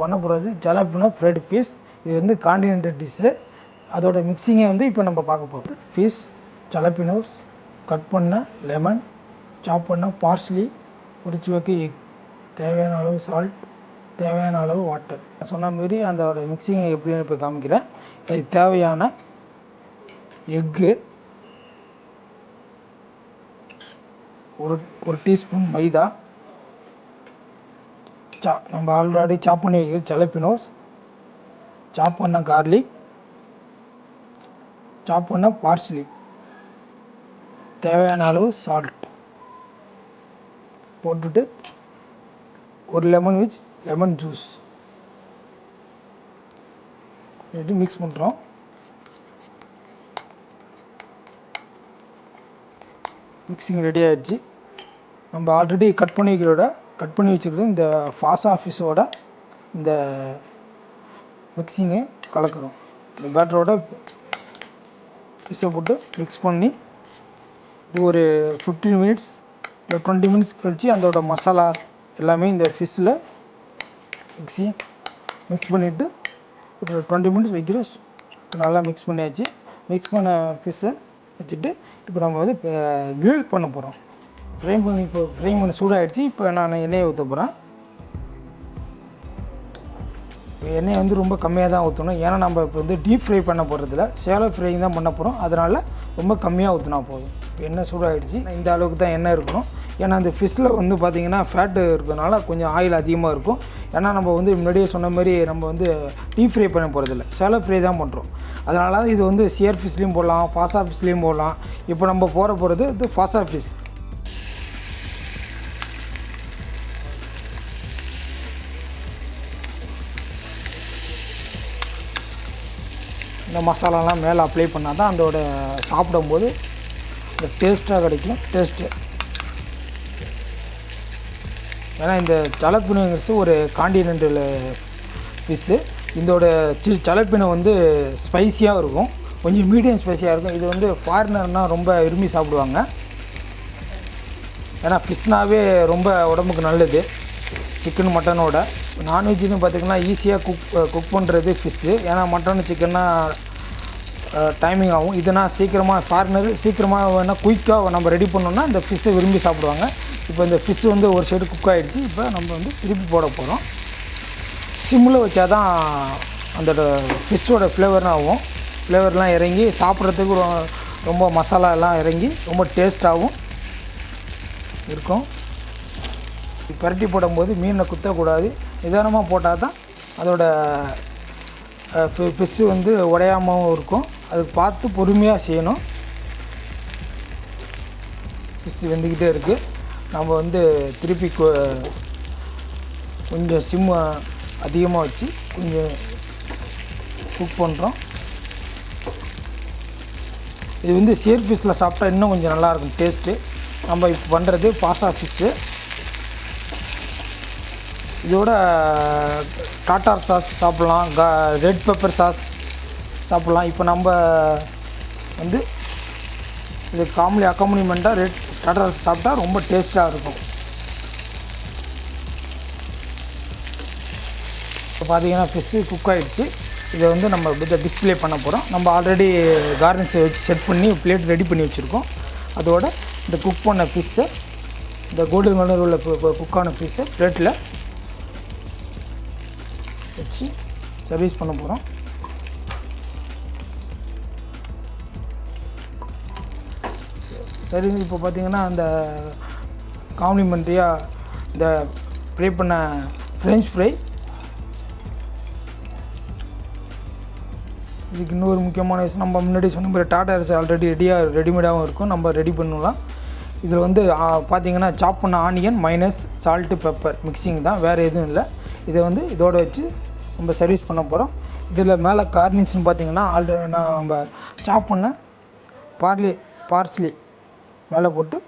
பண்ண போகிறது ஜலப்பினோ fried piece. இது வந்து காண்டினென்டல் டிஷ்ஷு. அதோட மிக்சிங்கை வந்து இப்போ நம்ம பார்க்க போகிறோம். ஃபிஷ், ஜலப்பினோஸ், கட் பண்ண லெமன், சாப் பண்ண பார்ஸ்லி, உரிச்சு வைக்க எக், தேவையான அளவு சால்ட், தேவையான அளவு வாட்டர். சொன்ன மாரி அதோட மிக்சிங்கை எப்படின்னு இப்போ காமிக்கிறேன். இது தேவையான எக்கு, ஒரு டீஸ்பூன் மைதா, நம்ம ஆல்ரெடி சாப் பண்ணி வைக்கிற ஜலப்பினோஸ், சாப் பண்ண கார்லிக், சாப் பண்ண பார்ஸ்லி, தேவையான அளவு சால்ட் போட்டுட்டு ஒரு லெமன் ஜூஸ் இது மிக்ஸ் பண்ணுறோம். மிக்சிங் ரெடி ஆகிடுச்சு. நம்ம ஆல்ரெடி கட் பண்ணி வச்சுருக்கிறது இந்த ஃபாஸா ஃபிஷ்ஷோட இந்த மிக்சிங்கை கலக்கிறோம். இந்த பேட்டரோட ஃபிஷ்ஷை போட்டு மிக்ஸ் பண்ணி இது ஒரு 15 மினிட்ஸ் இல்லை 20 மினிட்ஸ் கழிச்சு அதோட மசாலா எல்லாமே இந்த ஃபிஷ்ஷில் மிக்ஸ் பண்ணிவிட்டு ஒரு 20 மினிட்ஸ் வைக்கிறோம். நல்லா மிக்ஸ் பண்ணியாச்சு. மிக்ஸ் பண்ண ஃபிஷ்ஷை வச்சுட்டு இப்போ நம்ம வந்து கிரில் பண்ண போகிறோம். ஃப்ரை பண்ணி சூடாகிடுச்சு. இப்போ நான் எண்ணெயை ஊற்ற போகிறேன். எண்ணெய் வந்து ரொம்ப கம்மியாக தான் ஊற்றணும். ஏன்னா நம்ம இப்போ வந்து டீப் ஃப்ரை பண்ண போகிறதில்ல, ஷாலோ ஃப்ரைங் தான் பண்ண போகிறோம். அதனால் ரொம்ப கம்மியாக ஊற்றினா போதும். இப்போ எண்ணெய் சூடாகிடுச்சு. இந்த அளவுக்கு தான் எண்ணெய் இருக்கணும். ஏன்னா அந்த ஃபிஷ்ஷில் வந்து பார்த்திங்கன்னா ஃபேட்டு இருக்கிறதுனால கொஞ்சம் ஆயில் அதிகமாக இருக்கும். ஏன்னா நம்ம வந்து முன்னாடியே சொன்ன மாதிரி நம்ம வந்து டீப் ஃப்ரை பண்ண போகிறதில்ல, ஷாலோ ஃப்ரை தான் பண்ணுறோம். அதனால இது வந்து சியர் ஃபிஷ்லேயும் போடலாம், ஃபாஸா ஃபிஷ்லேயும் போடலாம். இப்போ நம்ம போகிறது இது ஃபாஸா ஃபிஷ். இந்த மசாலாலாம் மேலே அப்ளை பண்ணால் தான் அதோட சாப்பிடும்போது இந்த டேஸ்ட்டாக கிடைக்கும். ஏன்னா இந்த ஜலப்பினோங்கிறது ஒரு காண்டினென்டல் ஃபிஷ்ஷு. இதோட ஜலப்பினோ வந்து ஸ்பைஸியாக இருக்கும், கொஞ்சம் மீடியம் ஸ்பைஸியாக இருக்கும். இது வந்து ஃபாரினர்னால் ரொம்ப விரும்பி சாப்பிடுவாங்க. ஏன்னா ஃபிஷ்னாவே ரொம்ப உடம்புக்கு நல்லது, சிக்கன் மட்டனோட. நான்வெஜ்ஜுன்னு பார்த்திங்கன்னா ஈஸியாக குக் பண்ணுறது ஃபிஷ்ஷு. ஏன்னா மட்டன் சிக்கன்னா டைமிங் ஆகும். இதுனா சீக்கிரமாக வேணால் குயிக்காக நம்ம ரெடி பண்ணோன்னா இந்த ஃபிஷ்ஷை விரும்பி சாப்பிடுவாங்க. இப்போ இந்த ஃபிஷ் வந்து ஒரு சைடு குக் ஆகிடுச்சு. இப்போ நம்ம வந்து திருப்பி போட போகிறோம். சிம்மில் வச்சா தான் அந்த ஃபிஷ்ஷோட ஃப்ளேவர்லாம் இறங்கி சாப்பிட்றதுக்கு ரொம்ப மசாலா எல்லாம் இறங்கி ரொம்ப டேஸ்ட்டாகவும் இருக்கும். பரட்டி போடும்போது மீனை குத்தக்கூடாது, நிதானமாக போட்டால் தான் அதோட ஃபிஷ்ஷு வந்து உடையாமவும் இருக்கும். அதுக்கு பார்த்து பொறுமையாக செய்யணும். ஃபிஷ்ஷு வெந்துக்கிட்டே இருக்குது. நம்ம வந்து திருப்பி கொஞ்சம் சிம்மு அதிகமாக வச்சு கொஞ்சம் குக் பண்ணுறோம். இது வந்து சியர் ஃபிஷ்ஷில் சாப்பிட்டா இன்னும் கொஞ்சம் நல்லாயிருக்கும் டேஸ்ட்டு. நம்ம இப்போ பண்ணுறது ஃபாஸா ஃபிஷ்ஷு. இதோட டாட்டார் சாஸ் சாப்பிட்லாம், ரெட் பெப்பர் சாஸ் சாப்பிட்லாம். இப்போ நம்ம வந்து இது அக்காம்பனிமெண்ட்டாக டாட்டார் சாப்பிட்டா ரொம்ப டேஸ்ட்டாக இருக்கும். இப்போ பார்த்தீங்கன்னா ஃபிஷ்ஷு குக் ஆகிடுச்சு. இதை வந்து நம்ம டிஸ்பிளே பண்ண போகிறோம். நம்ம ஆல்ரெடி கார்னிஷ் வச்சு செட் பண்ணி பிளேட் ரெடி பண்ணி வச்சுருக்கோம். அதோட இந்த குக் பண்ண ஃபிஷ்ஷை, இந்த கோல்டன் கலர் உள்ள குக்கான ஃபிஷ்ஷை பிளேட்டில் வச்சு சர்வீஸ் பண்ண போகிறோம். சரி, இப்போ பார்த்திங்கன்னா அந்த காம்ப்ளிமெண்ட்ரியாக இந்த ஃப்ரை பண்ண ஃப்ரெஞ்ச் ஃப்ரை. இதுக்கு இன்னொரு முக்கியமான விஷயம், நம்ம முன்னாடி சொன்ன மாதிரி டாட்டாஸ் ஆல்ரெடி ரெடிமேடாகவும் இருக்கும், நம்ம ரெடி பண்ணலாம். இதில் வந்து பார்த்திங்கன்னா சாப் பண்ண onion, minus, salt, pepper mixing தான், வேறு எதுவும் இல்லை. இதை வந்து இதோடு வச்சு நம்ம சர்வீஸ் பண்ண போகிறோம். இதில் மேலே கார்னிஷ்னு பார்த்திங்கன்னா ஆல்ரெடி நம்ம சாப் பண்ண பார்ஸ்லி மேலே போட்டு